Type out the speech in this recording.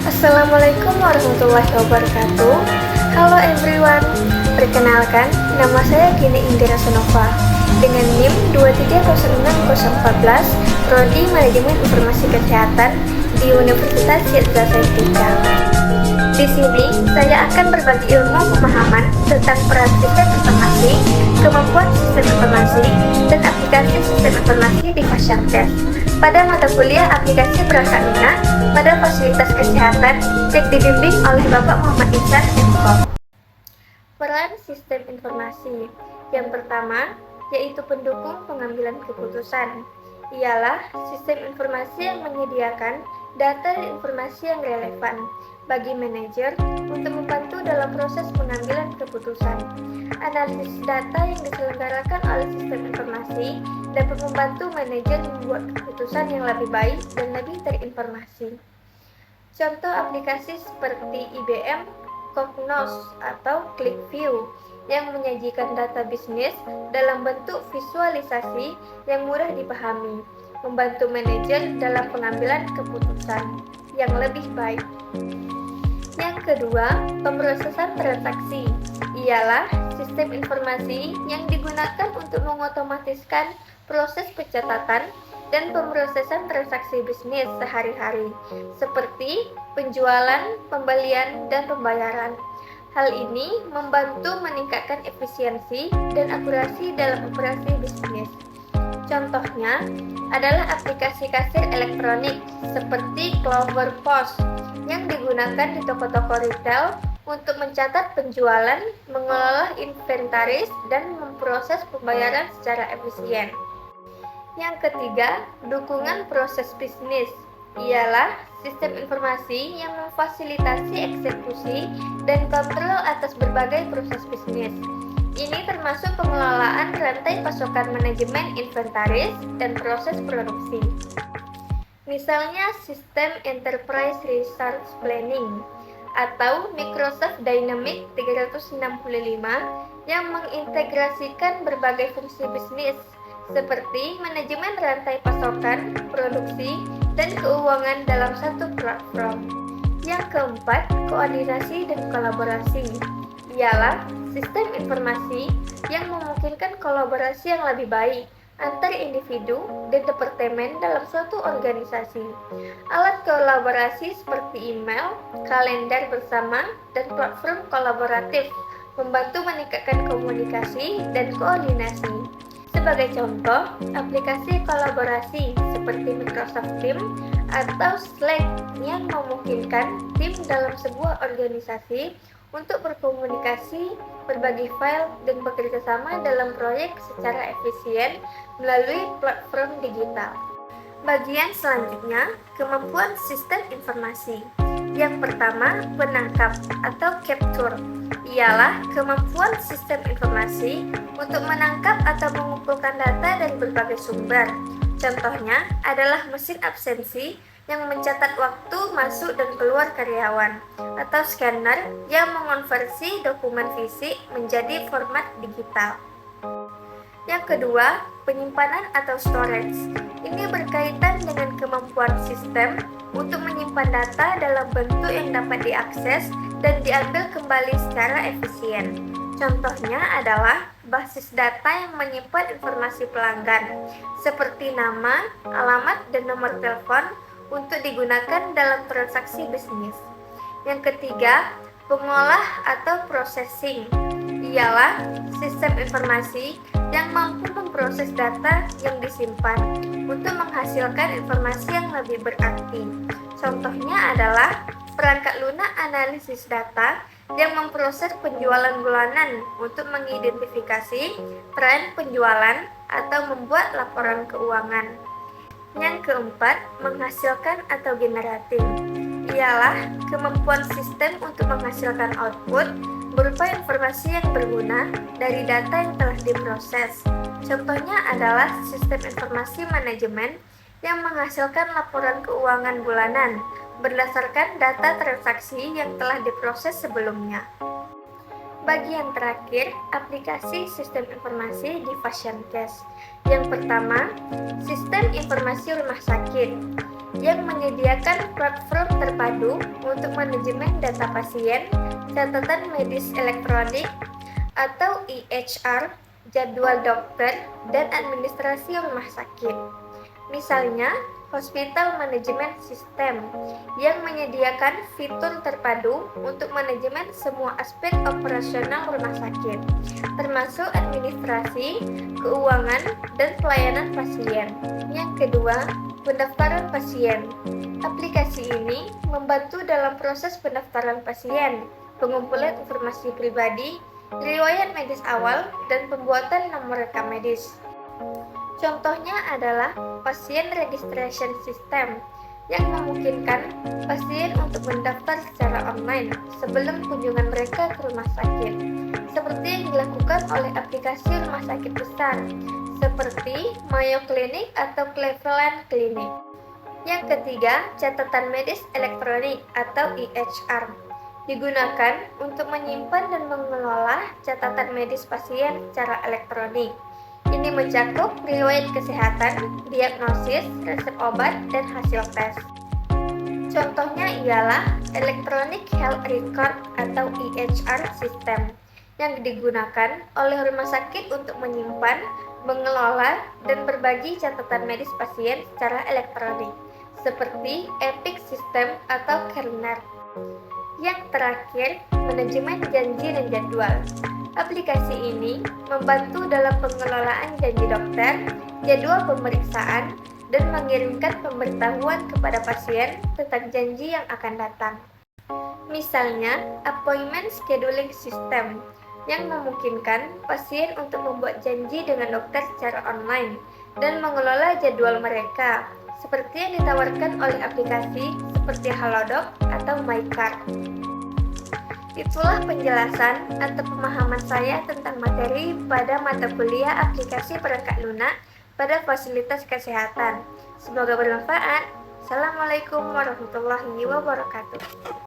Assalamualaikum warahmatullahi wabarakatuh. Halo everyone, perkenalkan nama saya Gini Indira Sonova dengan NIM 2306014, Prodi Manajemen Informasi Kesehatan di Universitas Yadza Saintika. Di sini saya akan berbagi ilmu pemahaman tentang peran sistem informasi, kemampuan sistem informasi, dan aplikasi sistem informasi di Fasyankes pada mata kuliah aplikasi perangkat lunak pada fasilitas kesehatan yang dibimbing oleh Bapak Muhammad Ihsan MKom. Peran sistem informasi yang pertama yaitu pendukung pengambilan keputusan. Ialah sistem informasi yang menyediakan data dan informasi yang relevan bagi manajer untuk membantu dalam proses pengambilan keputusan. Analisis data yang diselenggarakan oleh sistem informasi dapat membantu manajer membuat keputusan yang lebih baik dan lebih terinformasi. Contoh aplikasi seperti IBM Cognos atau ClickView yang menyajikan data bisnis dalam bentuk visualisasi yang mudah dipahami, membantu manajer dalam pengambilan keputusan yang lebih baik. Yang kedua, pemrosesan transaksi ialah sistem informasi yang digunakan untuk mengotomatiskan proses pencatatan dan pemrosesan transaksi bisnis sehari-hari, seperti penjualan, pembelian, dan pembayaran. Hal ini membantu meningkatkan efisiensi dan akurasi dalam operasi bisnis. Contohnya adalah aplikasi kasir elektronik seperti Clover POS yang digunakan di toko-toko retail untuk mencatat penjualan, mengelola inventaris, dan memproses pembayaran secara efisien. Yang ketiga, dukungan proses bisnis ialah sistem informasi yang memfasilitasi eksekusi dan kontrol atas berbagai proses bisnis. Ini termasuk pengelolaan rantai pasokan manajemen inventaris dan proses produksi. Misalnya sistem Enterprise Resource Planning atau Microsoft Dynamics 365 yang mengintegrasikan berbagai fungsi bisnis seperti manajemen rantai pasokan, produksi, dan keuangan dalam satu platform. Yang keempat, koordinasi dan kolaborasi ialah sistem informasi yang memungkinkan kolaborasi yang lebih baik antar individu dan departemen dalam suatu organisasi. Alat kolaborasi seperti email, kalender bersama, dan platform kolaboratif membantu meningkatkan komunikasi dan koordinasi. Sebagai contoh, aplikasi kolaborasi seperti Microsoft Teams atau Slack yang memungkinkan tim dalam sebuah organisasi untuk berkomunikasi, berbagi file, dan bekerja sama dalam proyek secara efisien melalui platform digital. Bagian selanjutnya, kemampuan sistem informasi. Yang pertama, penangkap atau capture ialah kemampuan sistem informasi untuk menangkap atau mengumpulkan data dari berbagai sumber. Contohnya adalah mesin absensi yang mencatat waktu masuk dan keluar karyawan, atau scanner yang mengonversi dokumen fisik menjadi format digital. Yang kedua, penyimpanan atau storage. Ini berkaitan dengan kemampuan sistem untuk menyimpan data dalam bentuk yang dapat diakses dan diambil kembali secara efisien. Contohnya adalah basis data yang menyimpan informasi pelanggan, seperti nama, alamat, dan nomor telepon untuk digunakan dalam transaksi bisnis. Yang ketiga, pengolah atau processing ialah sistem informasi yang mampu memproses data yang disimpan untuk menghasilkan informasi yang lebih berarti. Contohnya adalah perangkat lunak analisis data yang memproses penjualan bulanan untuk mengidentifikasi tren penjualan atau membuat laporan keuangan. Yang keempat, menghasilkan atau generating ialah kemampuan sistem untuk menghasilkan output berupa informasi yang berguna dari data yang telah diproses. Contohnya adalah sistem informasi manajemen yang menghasilkan laporan keuangan bulanan berdasarkan data transaksi yang telah diproses sebelumnya. Bagian terakhir, aplikasi sistem informasi di Fasyankes. Yang pertama, sistem informasi rumah sakit. yang menyediakan platform terpadu untuk manajemen data pasien, catatan medis elektronik atau EHR, jadwal dokter, dan administrasi rumah sakit. Misalnya, Hospital Management System yang menyediakan fitur terpadu untuk manajemen semua aspek operasional rumah sakit, termasuk administrasi, keuangan, dan pelayanan pasien. Yang kedua, pendaftaran pasien. Aplikasi ini membantu dalam proses pendaftaran pasien, pengumpulan informasi pribadi, riwayat medis awal, dan pembuatan nomor rekam medis. Contohnya adalah Pasien Registration System yang memungkinkan pasien untuk mendaftar secara online sebelum kunjungan mereka ke rumah sakit, seperti yang dilakukan oleh aplikasi rumah sakit besar seperti Mayo Clinic atau Cleveland Clinic. Yang ketiga, catatan medis elektronik atau EHR digunakan untuk menyimpan dan mengelola catatan medis pasien secara elektronik. Ini mencakup riwayat kesehatan, diagnosis, resep obat, dan hasil tes. Contohnya ialah Electronic Health Record atau EHR System yang digunakan oleh rumah sakit untuk menyimpan, mengelola, dan berbagi catatan medis pasien secara elektronik, seperti Epic System atau Cerner. Yang terakhir, manajemen janji dan jadwal. Aplikasi ini membantu dalam pengelolaan janji dokter, jadwal pemeriksaan, dan mengirimkan pemberitahuan kepada pasien tentang janji yang akan datang. Misalnya, appointment scheduling system yang memungkinkan pasien untuk membuat janji dengan dokter secara online dan mengelola jadwal mereka, seperti yang ditawarkan oleh aplikasi seperti Halodoc atau MyCard. Itulah penjelasan atau pemahaman saya tentang materi pada mata kuliah aplikasi perangkat lunak pada fasilitas kesehatan. Semoga bermanfaat. Assalamualaikum warahmatullahi wabarakatuh.